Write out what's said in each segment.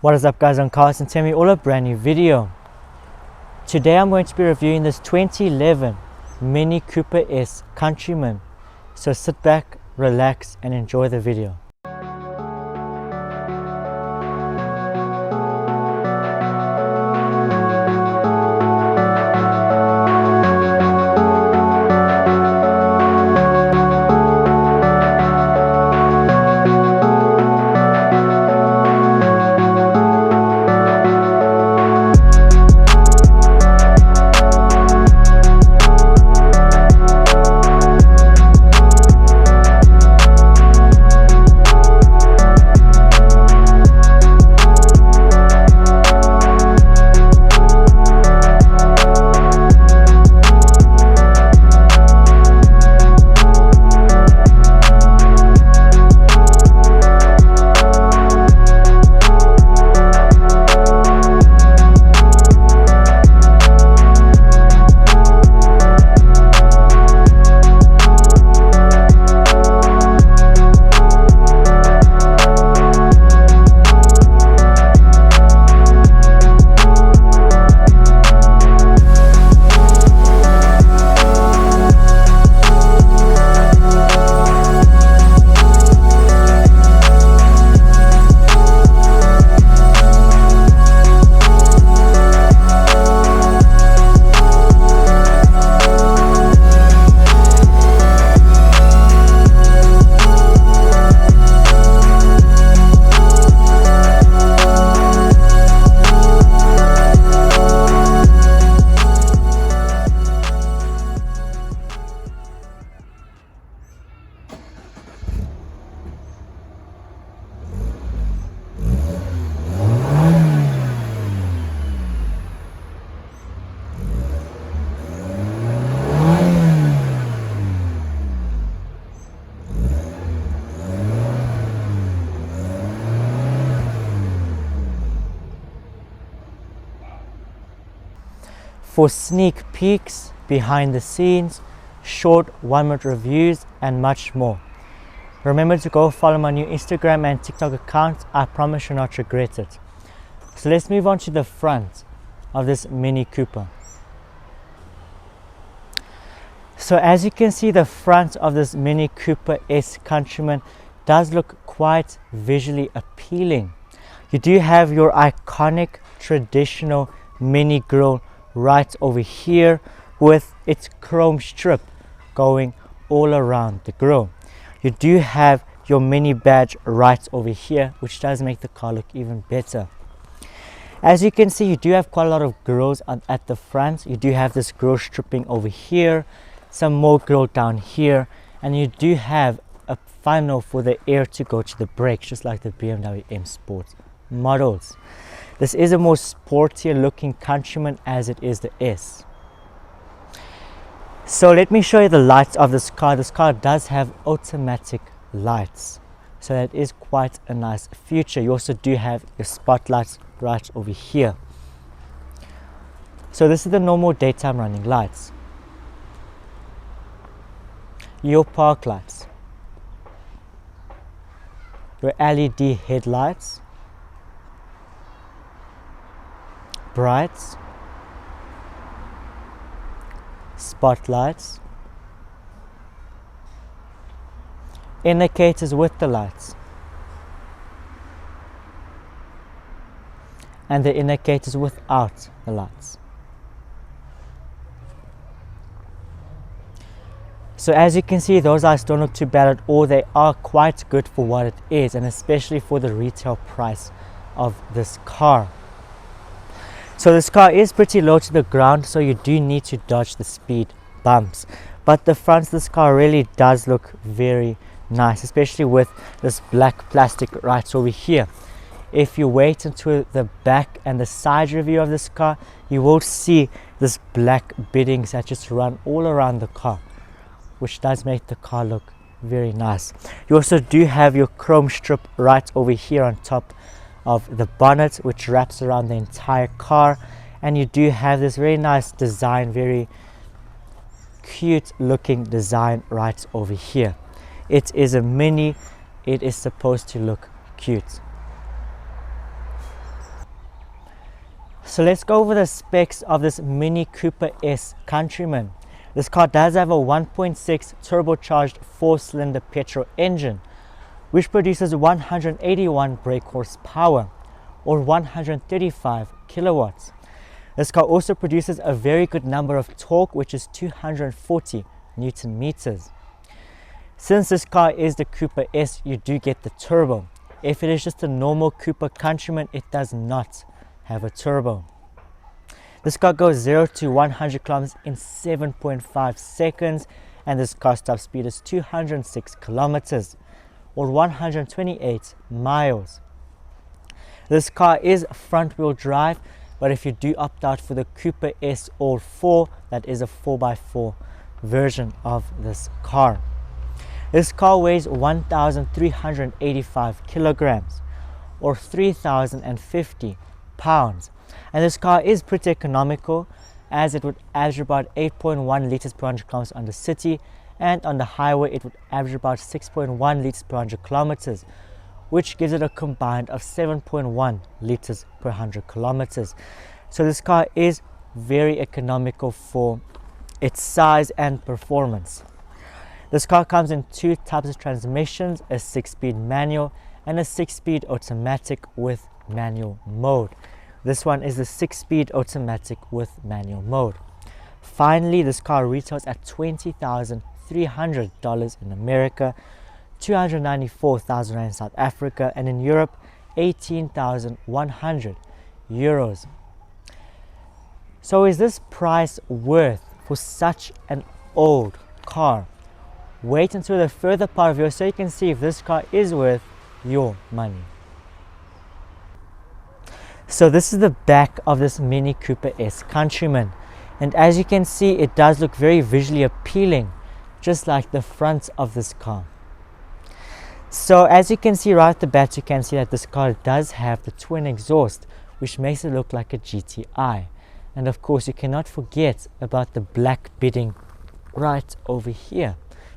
What is up guys, I'm Carlos and Timmy, all a brand new video. Today I'm going to be reviewing this 2011 Mini Cooper S Countryman. So sit back, relax and enjoy the video. For sneak peeks, behind the scenes, short 1-minute reviews and much more. Remember to go follow my new Instagram and TikTok account. I promise you'll not regret it. So let's move on to the front of this Mini Cooper. So as you can see, the front of this Mini Cooper S Countryman does look quite visually appealing. You do have your iconic traditional mini grille right over here with its chrome strip going all around the grille. You do have your mini badge right over here, which does make the car look even better. As you can see, you do have quite a lot of grills at the front. You do have this grille stripping over here, some more grille down here, and you do have a funnel for the air to go to the brakes, just like the BMW M Sport models. This is a more sportier looking Countryman as it is the S. So let me show you the lights of this car. This car does have automatic lights, so that is quite a nice feature. You also do have your spotlights right over here. So this is the normal daytime running lights, your park lights, your LED headlights, brights, spotlights, indicators with the lights, and the indicators without the lights. So as you can see, those lights don't look too bad at all. They are quite good for what it is, and especially for the retail price of this car. So this car is pretty low to the ground, so you do need to dodge the speed bumps. But the front of this car really does look very nice, especially with this black plastic right over here. If you wait until the back and the side review of this car, you will see this black biddings that just run all around the car, which does make the car look very nice. You also do have your chrome strip right over here on top of the bonnet, which wraps around the entire car, and you do have this very nice design, very cute looking design right over here. It is a Mini, it is supposed to look cute. So let's go over the specs of this Mini Cooper S Countryman. This car does have a 1.6 turbocharged 4-cylinder petrol engine, which produces 181 brake horsepower or 135 kilowatts. This car also produces a very good number of torque, which is 240 Newton meters. Since this car is the Cooper S, you do get the turbo. If it is just a normal Cooper Countryman, it does not have a turbo. This car goes 0 to 100 kilometers in 7.5 seconds, and this car top speed is 206 kilometers or 128 miles. This car is front wheel drive, but if you do opt out for the Cooper S All 4, that is a 4x4 version of this car. This car weighs 1,385 kilograms or 3,050 pounds, and this car is pretty economical, as it would average about 8.1 liters per 100 kilometers on the city, and on the highway it would average about 6.1 liters per 100 kilometers, which gives it a combined of 7.1 liters per 100 kilometers. So this car is very economical for its size and performance. This car comes in two types of transmissions, a 6-speed manual and a 6-speed automatic with manual mode. This one is the 6-speed automatic with manual mode. Finally, this car retails at $20,300 in America, 294,000 rand in South Africa, and in Europe 18,100 euros. So is this price worth for such an old car? Wait until the further part of video so you can see if this car is worth your money. So this is the back of this Mini Cooper S Countryman, and as you can see, it does look very visually appealing, just like the front of this car. So as you can see right at the bat, you can see that this car does have the twin exhaust, which makes it look like a GTI. And of course, you cannot forget about the black bidding right over here,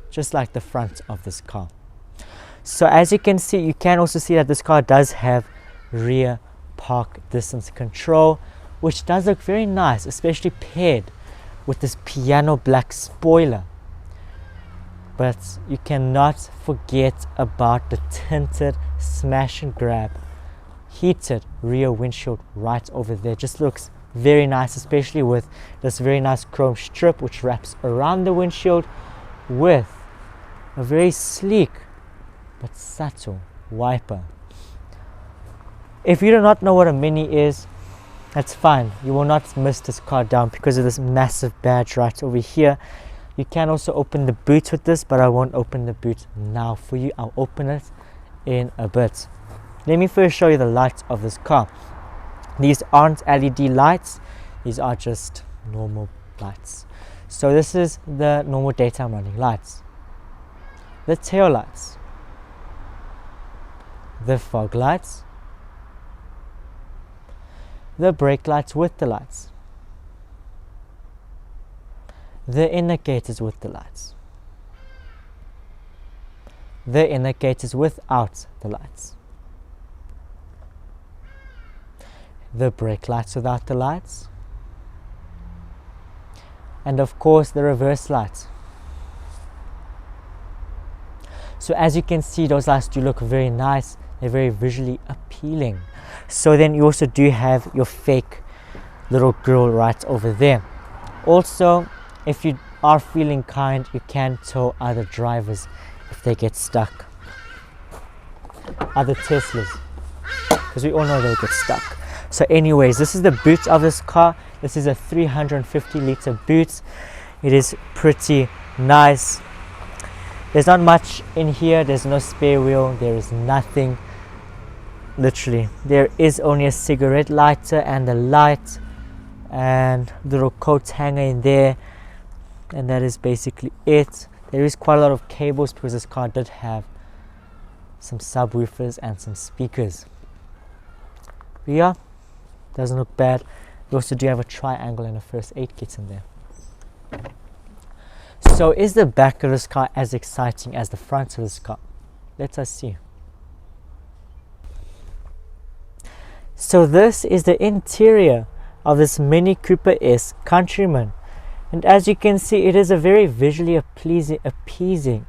just like the front of this car. So as you can see, you can also see that this car does have rear park distance control, which does look very nice, especially paired with this piano black spoiler. But you cannot forget about the tinted smash and grab heated rear windshield right over there. Just looks very nice, especially with this very nice chrome strip which wraps around the windshield with a very sleek but subtle wiper. If you do not know what a Mini is, that's fine. You will not miss this car down because of this massive badge right over here. You can also open the boot with this, but I won't open the boot now for you. I'll open it in a bit. Let me first show you the lights of this car. These aren't LED lights, these are just normal lights. So this is the normal daytime running lights, the tail lights, the fog lights, the brake lights with the lights, the indicators with the lights, the indicators without the lights, the brake lights without the lights, and of course the reverse lights. So as you can see, those lights do look very nice. They're very visually appealing. So then you also do have your fake little grill right over there. Also, if you are feeling kind, you can tow other drivers if they get stuck, other Teslas, because we all know they'll get stuck. So anyways, this is the boot of this car. This is a 350 liter boot. It is pretty nice. There's not much in here. There's no spare wheel. There is nothing. Literally, there is only a cigarette lighter and a light and little coat hanger in there, and that is basically it. There is quite a lot of cables because this car did have some subwoofers and some speakers. But yeah, doesn't look bad. We also do have a triangle and a first aid kit in there. So is the back of this car as exciting as the front of this car? Let us see. So this is the interior of this Mini Cooper S Countryman. And as you can see, it is a very visually pleasing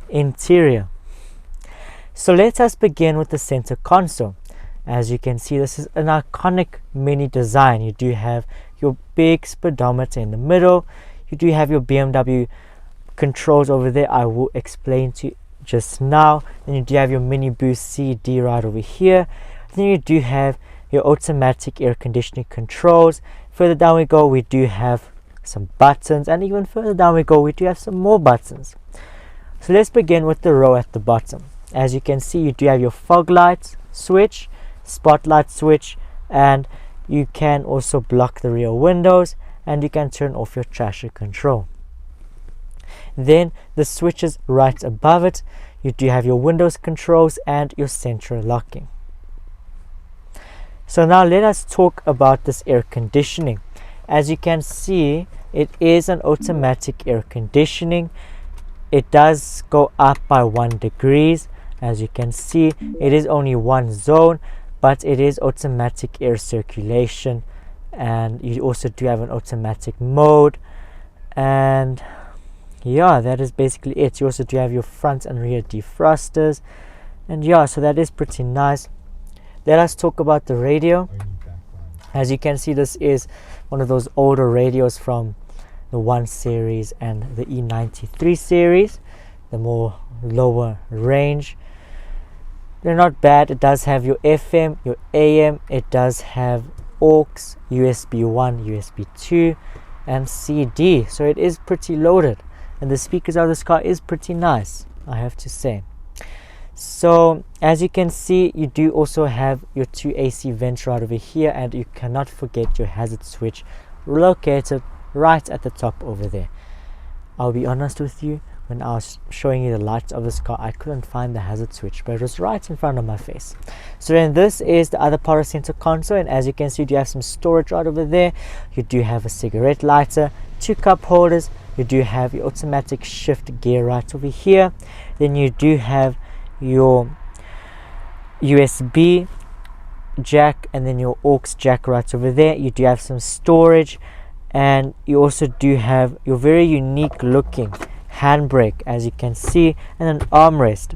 interior. So let us begin with the center console. As you can see, this is an iconic Mini design. You do have your big speedometer in the middle. You do have your BMW controls over there, I will explain to you just now. Then you do have your Mini Boost CD right over here. Then you do have your automatic air conditioning controls. Further down we go, we do have some buttons, and even further down we go, we do have some more buttons. So let's begin with the row at the bottom. As you can see, you do have your fog lights switch, spotlight switch, and you can also block the rear windows, and you can turn off your traction control. Then the switches right above it, you do have your windows controls and your central locking. So now let us talk about this air conditioning. As you can see, it is an automatic air conditioning. It does go up by 1 degree. As you can see, it is only one zone, but it is automatic air circulation, and you also do have an automatic mode. And yeah, that is basically it. You also do have your front and rear defrosters, and yeah, so that is pretty nice. Let us talk about the radio. As you can see, this is one of those older radios from the 1 series and the E93 series, the more lower range. They're not bad. It does have your FM, your AM, it does have aux, USB 1, USB 2, and CD, so it is pretty loaded, and the speakers of this car is pretty nice, I have to say. So as you can see, you do also have your 2 AC vents right over here, and you cannot forget your hazard switch located right at the top over there. I'll be honest with you, when I was showing you the lights of this car, I couldn't find the hazard switch, but it was right in front of my face. So then this is the other part of center console, and as you can see, you do have some storage right over there. You do have a cigarette lighter, 2 cup holders. You do have your automatic shift gear right over here. Then you do have your USB jack, and then your aux jack right over there. You do have some storage, and you also do have your very unique looking handbrake, as you can see, and an armrest.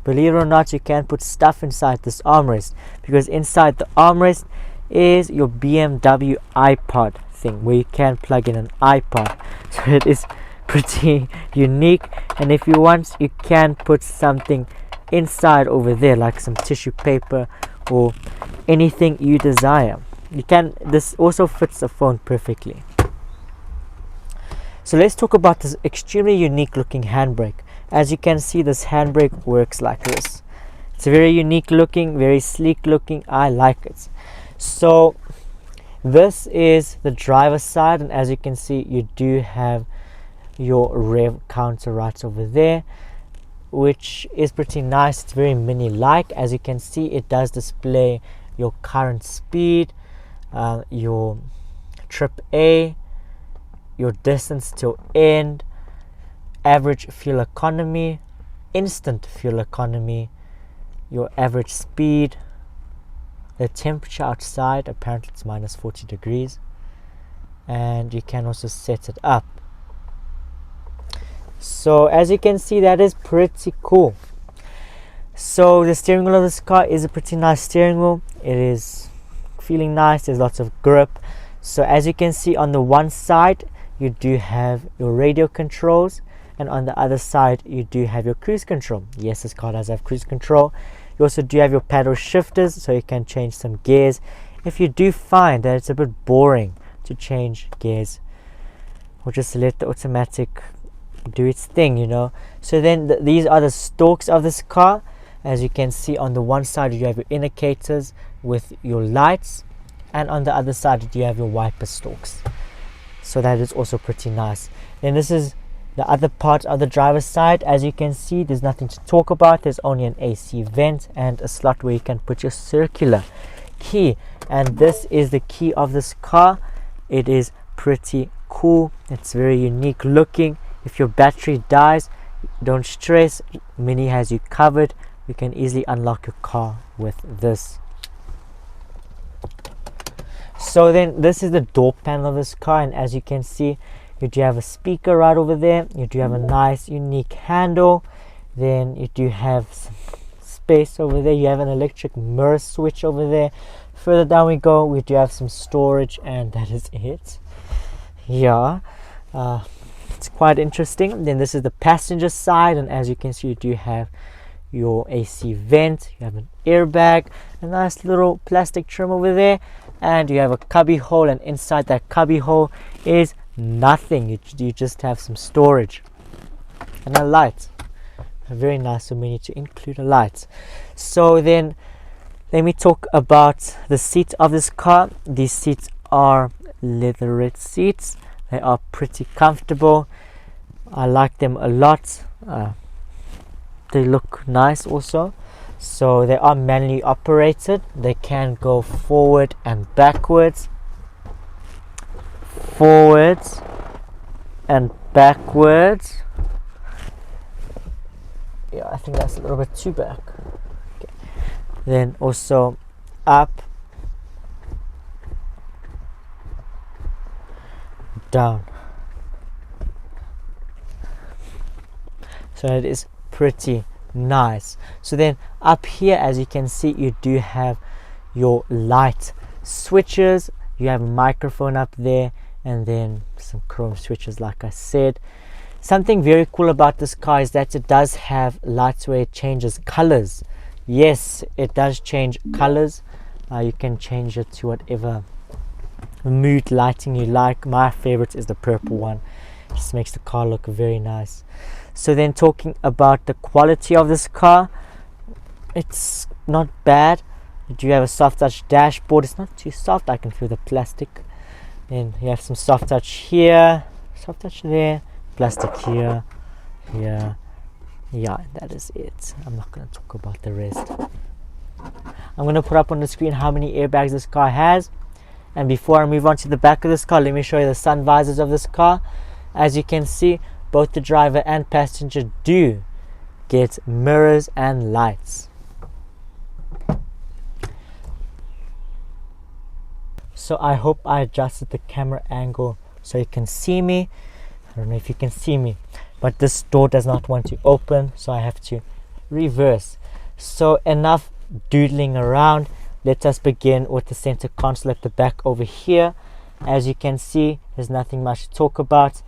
Believe it or not, you can put stuff inside this armrest, because inside the armrest is your BMW iPod thing, where you can plug in an iPod. So it is pretty unique, and if you want, you can put something inside over there, like some tissue paper or anything you desire. You can, this also fits the phone perfectly. So let's talk about this extremely unique looking handbrake. As you can see, this handbrake works like this. It's very unique looking, very sleek looking. I like it. So this is the driver's side, and as you can see, you do have your rev counter right over there, which is pretty nice. It's very mini like. As you can see, it does display your current speed, your trip A, your distance till end, average fuel economy, instant fuel economy, your average speed, the temperature outside, apparently it's minus 40 degrees, and you can also set it up. So as you can see, that is pretty cool. So the steering wheel of this car is a pretty nice steering wheel. It is feeling nice, there's lots of grip. So as you can see, on the one side you do have your radio controls, and on the other side you do have your cruise control. Yes, this car does have cruise control. You also do have your paddle shifters, so you can change some gears if you do find that it's a bit boring to change gears, or just let the automatic do its thing, you know. So then these are the stalks of this car. As you can see, on the one side you have your indicators with your lights, and on the other side you have your wiper stalks. So that is also pretty nice. Then this is the other part of the driver's side. As you can see, there's nothing to talk about. There's only an AC vent and a slot where you can put your circular key, and this is the key of this car. It is pretty cool. It's very unique looking. If your battery dies, don't stress, Mini has you covered. You can easily unlock your car with this. So then this is the door panel of this car, and as you can see, you do have a speaker right over there. You do have a nice unique handle. Then you do have some space over there. You have an electric mirror switch over there. Further down we go, we do have some storage, and that is it. Yeah, it's quite interesting. Then this is the passenger side, and as you can see, you do have your AC vent, you have an airbag, a nice little plastic trim over there, and you have a cubby hole, and inside that cubby hole is nothing. You just have some storage and a light. A very nice of me to include a light. So then let me talk about the seat of this car. These seats are leatherette seats. They are pretty comfortable. I like them a lot. They look nice also. So they are manually operated. They can go forward and backwards, forwards and backwards. Yeah, I think that's a little bit too back. Okay. Then also up, down. So it is pretty nice. So then up here, as you can see, you do have your light switches. You have a microphone up there, and then some chrome switches, like I said. Something very cool about this car is that it does have lights where it changes colors. Yes, it does change colors. You can change it to whatever mood lighting you like. My favorite is the purple one. It just makes the car look very nice. So then talking about the quality of this car, it's not bad. You do have a soft touch dashboard. It's not too soft. I can feel the plastic. Then you have some soft touch here, soft touch there, plastic here, here. Yeah, that is it. I'm not going to talk about the rest. I'm going to put up on the screen how many airbags this car has. And before I move on to the back of this car, let me show you the sun visors of this car. As you can see, both the driver and passenger do get mirrors and lights. So I hope I adjusted the camera angle so you can see me. I don't know if you can see me, but this door does not want to open, so I have to reverse. So enough doodling around. Let us begin with the center console at the back over here. As you can see, there's nothing much to talk about.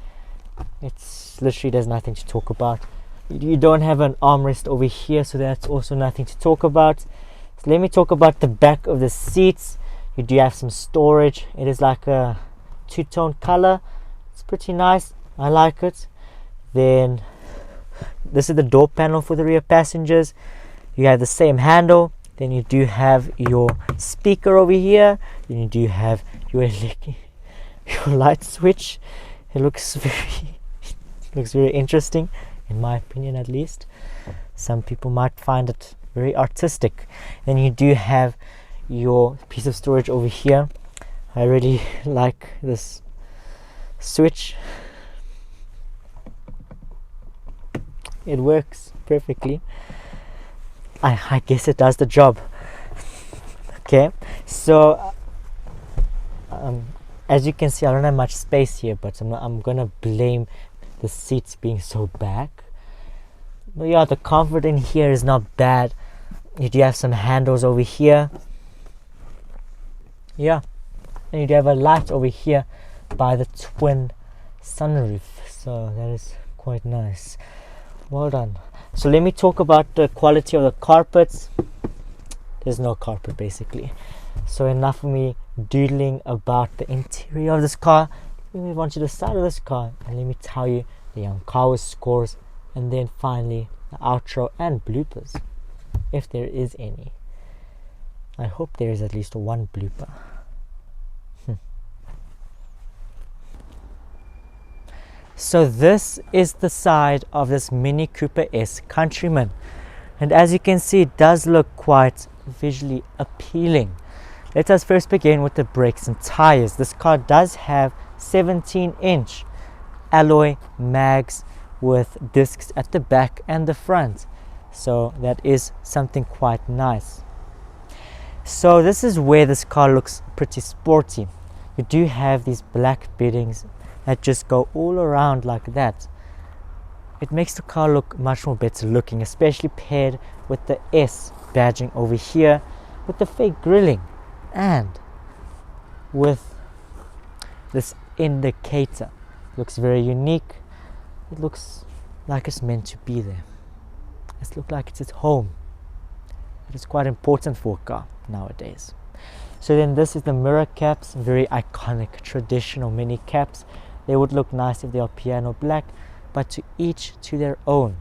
It's literally, there's nothing to talk about. You don't have an armrest over here, so that's also nothing to talk about. So let me talk about the back of the seats. You do have some storage. It is like a two-tone color. It's pretty nice. I like it. Then this is the door panel for the rear passengers. You have the same handle. Then you do have your speaker over here. Then you do have your light switch. It looks very interesting, in my opinion at least. Some people might find it very artistic. Then you do have your piece of storage over here. I really like this switch. It works perfectly. I guess it does the job. Okay, so as you can see, I don't have much space here, but I'm gonna blame the seats being so back. But yeah, the comfort in here is not bad. You do have some handles over here. Yeah, and you do have a light over here by the twin sunroof, so that is quite nice. Well done. So let me talk about the quality of the carpets. There's no carpet basically. So enough of me doodling about the interior of this car. Let me move on to the side of this car and let me tell you the Youngkawa scores, and then finally the outro and bloopers, if there is any. I hope there is at least one blooper. So this is the side of this Mini Cooper S Countryman, and as you can see, it does look quite visually appealing. Let us first begin with the brakes and tires. This car does have 17-inch alloy mags with discs at the back and the front, so that is something quite nice. So this is where this car looks pretty sporty. You do have these black beddings that just go all around like that. It makes the car look much more better looking, especially paired with the S badging over here, with the fake grilling, and with this indicator. Looks very unique. It looks like it's meant to be there. It looks like it's at home. It is quite important for a car nowadays. So then this is the mirror caps, very iconic traditional mini caps. They would look nice if they are piano black, but to each to their own.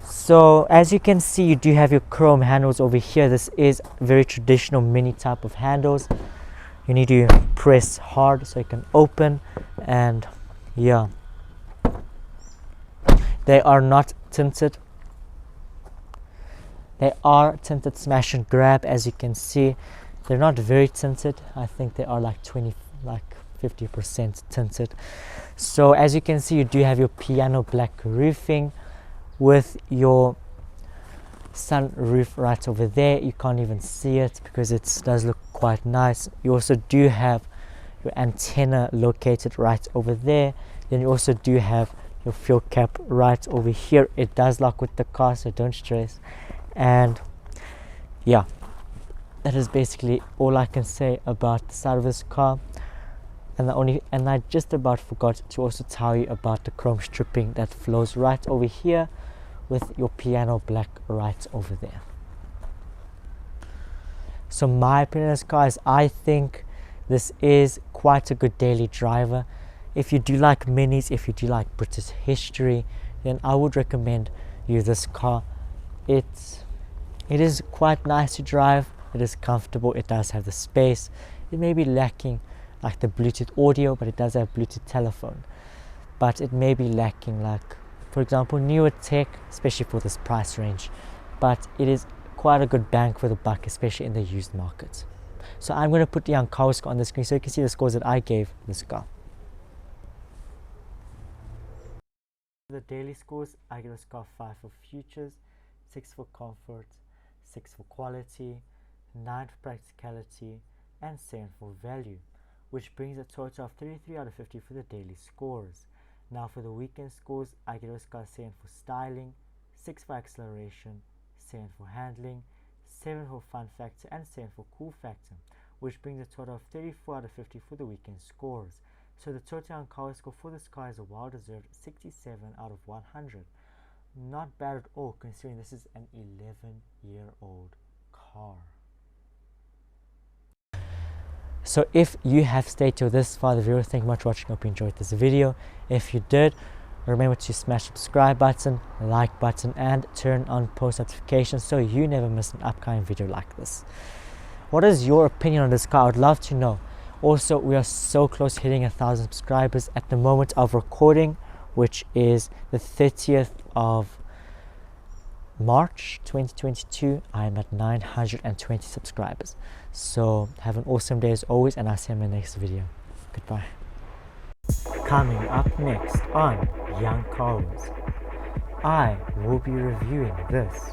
So as you can see, you do have your chrome handles over here. This is very traditional mini type of handles. You need to press hard so it can open, and yeah, they are not tinted. They are tinted smash and grab. As you can see, they're not very tinted. I think they are like 50% tinted. So as you can see, you do have your piano black roofing with your sunroof right over there. You can't even see it because it does look quite nice. You also do have your antenna located right over there. Then you also do have your fuel cap right over here. It does lock with the car, so don't stress. And yeah, that is basically all I can say about the side of this car. And I just about forgot to also tell you about the chrome stripping that flows right over here with your piano black right over there. So my opinion on this car is, I think this is quite a good daily driver. If you do like minis, if you do like British history, then I would recommend you this car. It is quite nice to drive. It is comfortable. It does have the space. It may be lacking like the Bluetooth audio, but it does have Bluetooth telephone. But it may be lacking, like for example, newer tech, especially for this price range. But it is quite a good bang for the buck, especially in the used market. So I'm going to put the Yankawa score on the screen so you can see the scores that I gave this car. The daily scores, I give this car 5 for features, 6 for comfort, 6 for quality, 9 for practicality, and 7 for value, which brings a total of 33 out of 50 for the daily scores. Now for the weekend scores, I give this car 7 for styling, 6 for acceleration, 7 for handling, 7 for fun factor, and 7 for cool factor, which brings a total of 34 out of 50 for the weekend scores. So the total Yankawa score for this car is a well-deserved 67 out of 100. Not bad at all, considering this is an 11-year-old car. So if you have stayed till this far the video, thank you much for watching. Hope you enjoyed this video. If you did, remember to smash the subscribe button, like button, and turn on post notifications so you never miss an upcoming video like this. What is your opinion on this car? I would love to know. Also, we are so close hitting 1,000 subscribers at the moment of recording, which is the 30th of March 2022. I am at 920 subscribers. So have an awesome day as always, and I'll see you in the next video. Goodbye. Coming up next on Yankawas, I will be reviewing this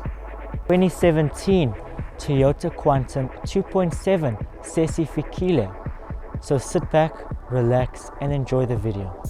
2017 Toyota Quantum 2.7 Sesi Fikile. So sit back, relax, and enjoy the video.